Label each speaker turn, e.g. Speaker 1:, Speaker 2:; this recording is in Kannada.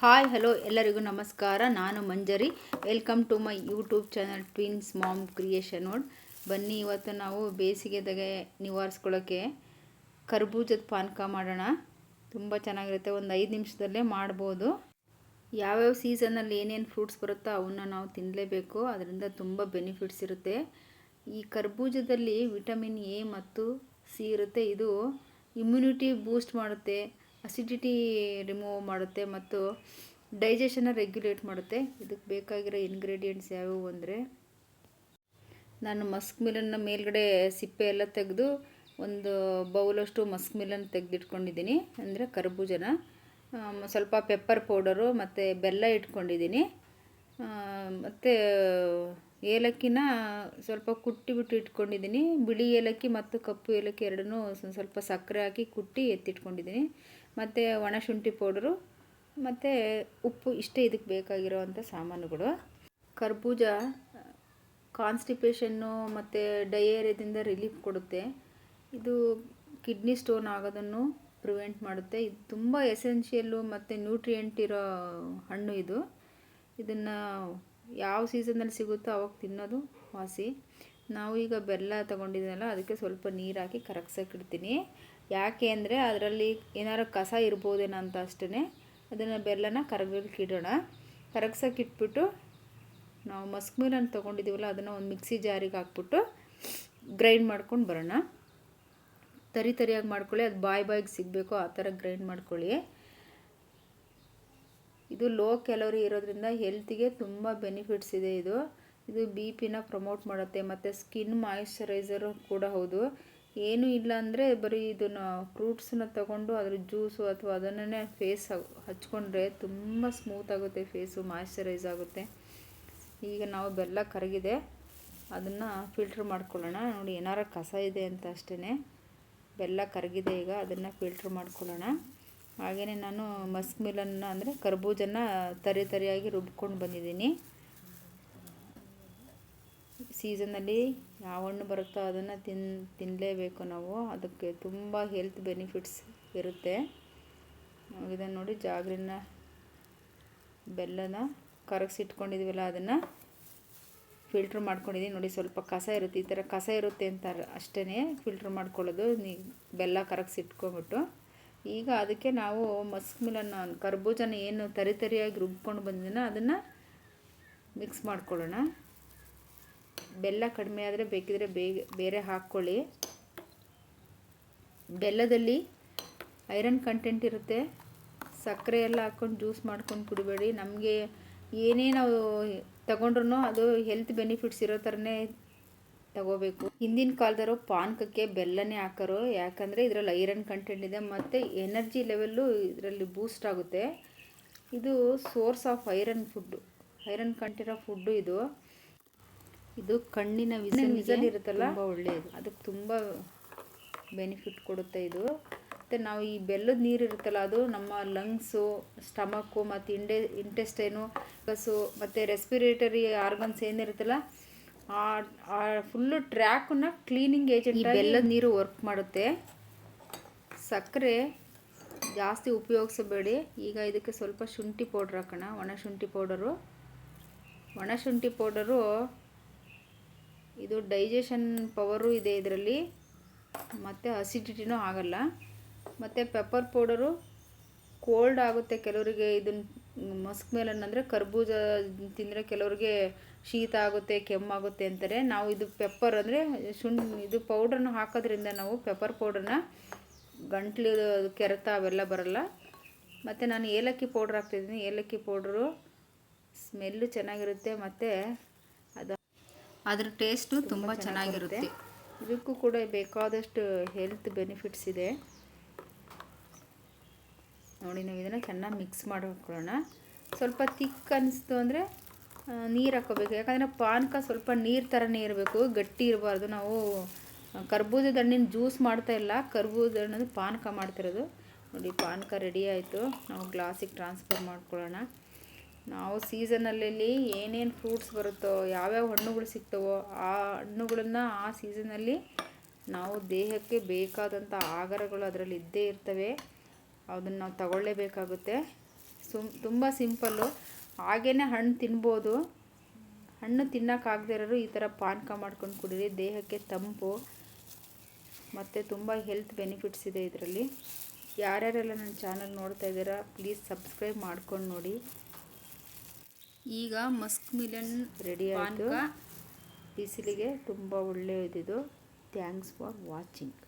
Speaker 1: ಹಾಯ್ ಹಲೋ ಎಲ್ಲರಿಗೂ ನಮಸ್ಕಾರ. ನಾನು Manjari. Welcome to my YouTube channel twins mom creation. ಬನ್ನಿ, ಇವತ್ತು ನಾವು ಬೇಸಿಗೆದಾಗೆ ನಿವಾರಿಸ್ಕೊಳ್ಳೋಕ್ಕೆ ಕರ್ಬೂಜದ ಪಾನಕ ಮಾಡೋಣ. ತುಂಬ ಚೆನ್ನಾಗಿರುತ್ತೆ. ಒಂದು 5 ನಿಮಿಷದಲ್ಲೇ ಮಾಡ್ಬೋದು. ಯಾವ್ಯಾವ ಸೀಸನಲ್ಲಿ ಏನೇನು ಫ್ರೂಟ್ಸ್ ಬರುತ್ತೋ ಅವನ್ನ ನಾವು ತಿನ್ನಲೇಬೇಕು. ಅದರಿಂದ ತುಂಬ ಬೆನಿಫಿಟ್ಸ್ ಇರುತ್ತೆ. ಈ ಕರ್ಬೂಜದಲ್ಲಿ ವಿಟಮಿನ್ ಎ ಮತ್ತು ಸಿ ಇರುತ್ತೆ. ಇದು ಇಮ್ಯುನಿಟಿ ಬೂಸ್ಟ್ ಮಾಡುತ್ತೆ, ಅಸಿಡಿಟಿ ರಿಮೂವ್ ಮಾಡುತ್ತೆ ಮತ್ತು ಡೈಜೆಷನ್ನ ರೆಗ್ಯುಲೇಟ್ ಮಾಡುತ್ತೆ. ಇದಕ್ಕೆ ಬೇಕಾಗಿರೋ ಇಂಗ್ರೀಡಿಯೆಂಟ್ಸ್ ಯಾವುವು ಅಂದರೆ, ನಾನು ಮಸ್ಕ್ ಮಿಲನ್ನ ಮೇಲ್ಗಡೆ ಸಿಪ್ಪೆ ಎಲ್ಲ ತೆಗೆದು ಒಂದು ಬೌಲಷ್ಟು ಮಸ್ಕ್ ಮಿಲನ್ ತೆಗೆದಿಟ್ಕೊಂಡಿದ್ದೀನಿ, ಅಂದರೆ ಕರ್ಬೂಜನ. ಸ್ವಲ್ಪ ಪೆಪ್ಪರ್ ಪೌಡರು ಮತ್ತು ಬೆಲ್ಲ ಇಟ್ಕೊಂಡಿದ್ದೀನಿ. ಮತ್ತು ಏಲಕ್ಕಿನ ಸ್ವಲ್ಪ ಕುಟ್ಟಿಬಿಟ್ಟು ಇಟ್ಕೊಂಡಿದ್ದೀನಿ. ಬಿಳಿ ಏಲಕ್ಕಿ ಮತ್ತು ಕಪ್ಪು ಏಲಕ್ಕಿ ಎರಡನ್ನೂ ಸ್ವಲ್ಪ ಸಕ್ಕರೆ ಹಾಕಿ ಕುಟ್ಟಿ ಎತ್ತಿಟ್ಕೊಂಡಿದ್ದೀನಿ. ಮತ್ತು ಒಣಶುಂಠಿ ಪೌಡರು ಮತ್ತು ಉಪ್ಪು. ಇಷ್ಟೇ ಇದಕ್ಕೆ ಬೇಕಾಗಿರೋವಂಥ ಸಾಮಾನುಗಳು. ಕರ್ಬೂಜ ಕಾನ್ಸ್ಟಿಪೇಷನ್ನು ಮತ್ತು ಡಯೇರಿಯಾದಿಂದ ರಿಲೀಫ್ ಕೊಡುತ್ತೆ. ಇದು ಕಿಡ್ನಿ ಸ್ಟೋನ್ ಆಗೋದನ್ನು ಪ್ರಿವೆಂಟ್ ಮಾಡುತ್ತೆ. ಇದು ತುಂಬ ಎಸೆನ್ಷಿಯಲ್ಲು ಮತ್ತು ನ್ಯೂಟ್ರಿಯೆಂಟ್ ಇರೋ ಹಣ್ಣು ಇದು. ಇದನ್ನು ಯಾವ ಸೀಸನಲ್ಲಿ ಸಿಗುತ್ತೋ ಅವಾಗ ತಿನ್ನೋದು ವಾಸಿ. ನಾವು ಈಗ ಬೆಲ್ಲ ತೊಗೊಂಡಿದ್ದೀನಲ್ಲ, ಅದಕ್ಕೆ ಸ್ವಲ್ಪ ನೀರು ಹಾಕಿ ಕರಗ್ಸೋಕ್ಕಿಡ್ತೀನಿ. ಯಾಕೆ ಅಂದರೆ ಅದರಲ್ಲಿ ಏನಾರು ಕಸ ಇರ್ಬೋದೇನೋ ಅಂತ ಅಷ್ಟೇ. ಅದನ್ನು ಬೆಲ್ಲನ ಕರಗಲಿಕ್ಕೆ ಇಡೋಣ. ಕರಗ್ಸೋಕ್ಕಿಟ್ಬಿಟ್ಟು ನಾವು ಮಸ್ಕ್ ಮಿಲನ್ ತೊಗೊಂಡಿದ್ದೀವಲ್ಲ, ಅದನ್ನು ಒಂದು ಮಿಕ್ಸಿ ಜಾರಿಗೆ ಹಾಕ್ಬಿಟ್ಟು ಗ್ರೈಂಡ್ ಮಾಡ್ಕೊಂಡು ಬರೋಣ. ತರಿಯಾಗಿ ಮಾಡ್ಕೊಳ್ಳಿ. ಅದು ಬಾಯಿಗೆ ಸಿಗಬೇಕು ಆ ಥರ ಗ್ರೈಂಡ್ ಮಾಡ್ಕೊಳ್ಳಿ. ಇದು ಲೋ ಕ್ಯಾಲೋರಿ ಇರೋದ್ರಿಂದ ಹೆಲ್ತಿಗೆ ತುಂಬ ಬೆನಿಫಿಟ್ಸ್ ಇದೆ. ಇದು ಬಿ ಪಿನ ಪ್ರಮೋಟ್ ಮಾಡುತ್ತೆ ಮತ್ತು ಸ್ಕಿನ್ ಮಾಯಿಶ್ಚರೈಸರು ಕೂಡ ಹೌದು. ಏನೂ ಇಲ್ಲ ಅಂದರೆ ಬರೀ ಇದನ್ನು ಫ್ರೂಟ್ಸನ್ನ ತೊಗೊಂಡು ಅದ್ರ ಜ್ಯೂಸು ಅಥವಾ ಅದನ್ನೇ ಫೇಸ್ ಹಚ್ಕೊಂಡ್ರೆ ತುಂಬ ಸ್ಮೂತ್ ಆಗುತ್ತೆ, ಫೇಸು ಮಾಯಿಶ್ಚರೈಸ್ ಆಗುತ್ತೆ. ಈಗ ನಾವು ಬೆಲ್ಲ ಕರಗಿದೆ, ಅದನ್ನು ಫಿಲ್ಟ್ರ್ ಮಾಡ್ಕೊಳ್ಳೋಣ. ನೋಡಿ, ಏನಾರ ಕಸ ಇದೆ ಅಂತ ಅಷ್ಟೇ. ಬೆಲ್ಲ ಕರಗಿದೆ, ಈಗ ಅದನ್ನು ಫಿಲ್ಟ್ರ್ ಮಾಡ್ಕೊಳ್ಳೋಣ. ಹಾಗೆಯೇ ನಾನು ಮಸ್ಕ್ ಮಿಲನ್ನ ಅಂದರೆ ಕರ್ಬೂಜನ್ನು ತರಿಯಾಗಿ ರುಬ್ಕೊಂಡು ಬಂದಿದ್ದೀನಿ. ಸೀಸನಲ್ಲಿ ಯಾವ ಹಣ್ಣು ಬರುತ್ತೋ ಅದನ್ನು ತಿನ್ನಲೇಬೇಕು ನಾವು. ಅದಕ್ಕೆ ತುಂಬ ಹೆಲ್ತ್ ಬೆನಿಫಿಟ್ಸ್ ಇರುತ್ತೆ. ಇದನ್ನು ನೋಡಿ, ಜಾಗ್ರಿನ ಬೆಲ್ಲನ ಕರಗಿಸಿಟ್ಕೊಂಡಿದ್ದೀವಲ್ಲ, ಅದನ್ನು ಫಿಲ್ಟ್ರ್ ಮಾಡ್ಕೊಂಡಿದ್ದೀನಿ. ನೋಡಿ, ಸ್ವಲ್ಪ ಕಸ ಇರುತ್ತೆ. ಈ ಥರ ಕಸ ಇರುತ್ತೆ ಅಂತ ಅಷ್ಟೇ ಫಿಲ್ಟ್ರ್ ಮಾಡ್ಕೊಳ್ಳೋದು, ಬೆಲ್ಲ ಕರಗಿಸಿಟ್ಕೊಂಬಿಟ್ಟು. ಈಗ ಅದಕ್ಕೆ ನಾವು ಮಸ್ಕ್ ಮಿಲನ್ ಕರ್ಬೂಜನ ಏನು ತರಿಯಾಗಿ ರುಬ್ಕೊಂಡು ಬಂದಿದ್ದೀನೋ ಅದನ್ನು ಮಿಕ್ಸ್ ಮಾಡ್ಕೊಳ್ಳೋಣ. ಬೆಲ್ಲ ಕಡಿಮೆ ಆದರೆ ಬೇಕಿದ್ರೆ ಬೇರೆ ಹಾಕ್ಕೊಳ್ಳಿ. ಬೆಲ್ಲದಲ್ಲಿ ಐರನ್ ಕಂಟೆಂಟ್ ಇರುತ್ತೆ. ಸಕ್ಕರೆ ಎಲ್ಲ ಹಾಕ್ಕೊಂಡು ಜ್ಯೂಸ್ ಮಾಡ್ಕೊಂಡು ಕುಡಿಬೇಡಿ. ನಮಗೆ ಏನೇ ನಾವು ತಗೊಂಡ್ರೂ ಅದು ಹೆಲ್ತ್ ಬೆನಿಫಿಟ್ಸ್ ಇರೋ ಥರನೇ ತಗೋಬೇಕು. ಹಿಂದಿನ ಕಾಲದವರು ಪಾನಕಕ್ಕೆ ಬೆಲ್ಲನೇ ಹಾಕೋರು. ಯಾಕಂದರೆ ಇದರಲ್ಲಿ ಐರನ್ ಕಂಟೆಂಟ್ ಇದೆ ಮತ್ತು ಎನರ್ಜಿ ಲೆವೆಲ್ಲು ಇದರಲ್ಲಿ ಬೂಸ್ಟ್ ಆಗುತ್ತೆ. ಇದು ಸೋರ್ಸ್ ಆಫ್ ಐರನ್ ಕಂಟಿರೋ ಫುಡ್ಡು. ಇದು ಕಣ್ಣಿನ ವಿಷನ್ ಇರುತ್ತಲ್ಲ, ತುಂಬ ಒಳ್ಳೆಯದು. ಅದಕ್ಕೆ ತುಂಬ ಬೆನಿಫಿಟ್ ಕೊಡುತ್ತೆ ಇದು. ಮತ್ತು ನಾವು ಈ ಬೆಲ್ಲದ ನೀರು ಇರುತ್ತಲ್ಲ, ಅದು ನಮ್ಮ ಲಂಗ್ಸು, ಸ್ಟಮಕ್ಕು ಮತ್ತು ಇಂಟೆಸ್ಟೈನು, ಗಸು ಮತ್ತು ರೆಸ್ಪಿರೇಟರಿ ಆರ್ಗನ್ಸ್ ಏನಿರುತ್ತಲ್ಲ, ಆ ಫುಲ್ಲು ಟ್ರ್ಯಾಕನ್ನು ಕ್ಲೀನಿಂಗ್ ಏಜೆಂಟ್ ಬೆಲ್ಲದ ನೀರು ವರ್ಕ್ ಮಾಡುತ್ತೆ. ಸಕ್ಕರೆ ಜಾಸ್ತಿ ಉಪಯೋಗಿಸಬೇಡಿ. ಈಗ ಇದಕ್ಕೆ ಸ್ವಲ್ಪ ಶುಂಠಿ ಪೌಡ್ರ್ ಹಾಕೋಣ. ಒಣಶುಂಠಿ ಪೌಡರು ಇದು ಡೈಜೆಷನ್ ಪವರು ಇದೆ ಇದರಲ್ಲಿ, ಮತ್ತು ಅಸಿಡಿಟಿನೂ ಆಗಲ್ಲ. ಮತ್ತು ಪೆಪ್ಪರ್ ಪೌಡರು ಕೋಲ್ಡ್ ಆಗುತ್ತೆ ಕೆಲವರಿಗೆ. ಇದನ್ನು ಮಸ್ಕ್ ಮಿಲನ್ ಅಂದರೆ ಕರ್ಬೂಜ ತಿಂದರೆ ಕೆಲವರಿಗೆ ಶೀತ ಆಗುತ್ತೆ, ಕೆಮ್ಮಾಗುತ್ತೆ ಅಂತಾರೆ. ನಾವು ಇದು ಪೆಪ್ಪರ್ ಅಂದರೆ ಇದು ಪೌಡ್ರನ್ನ ಹಾಕೋದ್ರಿಂದ ನಾವು ಪೆಪ್ಪರ್ ಪೌಡ್ರನ್ನ ಗಂಟ್ಲು ಕೆರೆತ ಅವೆಲ್ಲ ಬರಲ್ಲ. ಮತ್ತು ನಾನು ಏಲಕ್ಕಿ ಪೌಡ್ರ್ ಹಾಕ್ತಿದ್ದೀನಿ. ಏಲಕ್ಕಿ ಪೌಡ್ರು ಸ್ಮೆಲ್ಲು ಚೆನ್ನಾಗಿರುತ್ತೆ ಮತ್ತು ಅದ್ರ ಟೇಸ್ಟು ತುಂಬ ಚೆನ್ನಾಗಿರುತ್ತೆ. ಇದಕ್ಕೂ ಕೂಡ ಬೇಕಾದಷ್ಟು ಹೆಲ್ತ್ ಬೆನಿಫಿಟ್ಸ್ ಇದೆ. ನೋಡಿ, ನಾವು ಇದನ್ನು ಚೆನ್ನಾಗಿ ಮಿಕ್ಸ್ ಮಾಡ್ಕೊಳ್ಳೋಣ. ಸ್ವಲ್ಪ ತಿಕ್ ಅನಿಸ್ತು ಅಂದರೆ ನೀರು ಹಾಕೋಬೇಕು. ಯಾಕಂದರೆ ಪಾನಕ ಸ್ವಲ್ಪ ನೀರು ಥರನೇ ಇರಬೇಕು, ಗಟ್ಟಿ ಇರಬಾರ್ದು. ನಾವು ಕರ್ಬೂಜದ ಹಣ್ಣಿನ ಜ್ಯೂಸ್ ಮಾಡ್ತಾಯಿಲ್ಲ, ಕರ್ಬೂಜ ಹಣ್ಣದು ಪಾನಕ ಮಾಡ್ತಿರೋದು. ನೋಡಿ, ಪಾನಕ ರೆಡಿ ಆಯಿತು. ನಾವು ಗ್ಲಾಸಿಗೆ ಟ್ರಾನ್ಸ್ಫರ್ ಮಾಡ್ಕೊಳ್ಳೋಣ. ನಾವು ಸೀಸನಲ್ಲಿ ಏನೇನು ಫ್ರೂಟ್ಸ್ ಬರುತ್ತೋ, ಯಾವ್ಯಾವ ಹಣ್ಣುಗಳು ಸಿಗ್ತವೋ ಆ ಹಣ್ಣುಗಳನ್ನು ಆ ಸೀಸನಲ್ಲಿ ನಾವು ದೇಹಕ್ಕೆ ಬೇಕಾದಂಥ ಆಹಾರಗಳು ಅದರಲ್ಲಿ ಇದ್ದೇ ಇರ್ತವೆ. ಅದನ್ನು ನಾವು ತಗೊಳ್ಳೇಬೇಕಾಗುತ್ತೆ. ತುಂಬ ಸಿಂಪಲ್ಲು. ಹಾಗೇ ಹಣ್ಣು ತಿನ್ಬೋದು. ಹಣ್ಣು ತಿನ್ನೋಕ್ಕಾಗದೇ ಇರೋರು ಈ ಥರ ಪಾನಕ ಮಾಡ್ಕೊಂಡು ಕುಡೀರಿ. ದೇಹಕ್ಕೆ ತಂಪು ಮತ್ತು ತುಂಬ ಹೆಲ್ತ್ ಬೆನಿಫಿಟ್ಸ್ ಇದೆ ಇದರಲ್ಲಿ. ಯಾರ್ಯಾರೆಲ್ಲ ನನ್ನ ಚಾನಲ್ ನೋಡ್ತಾ ಇದ್ದೀರಾ ಪ್ಲೀಸ್ ಸಬ್ಸ್ಕ್ರೈಬ್ ಮಾಡ್ಕೊಂಡು ನೋಡಿ. ಈಗ ಮಸ್ಕ್ ಮಿಲನ್ ರೆಡಿ ಆಯಿತು. ಬಿಸಿಲಿಗೆ ತುಂಬ ಒಳ್ಳೆಯದಿದು. Thanks for watching.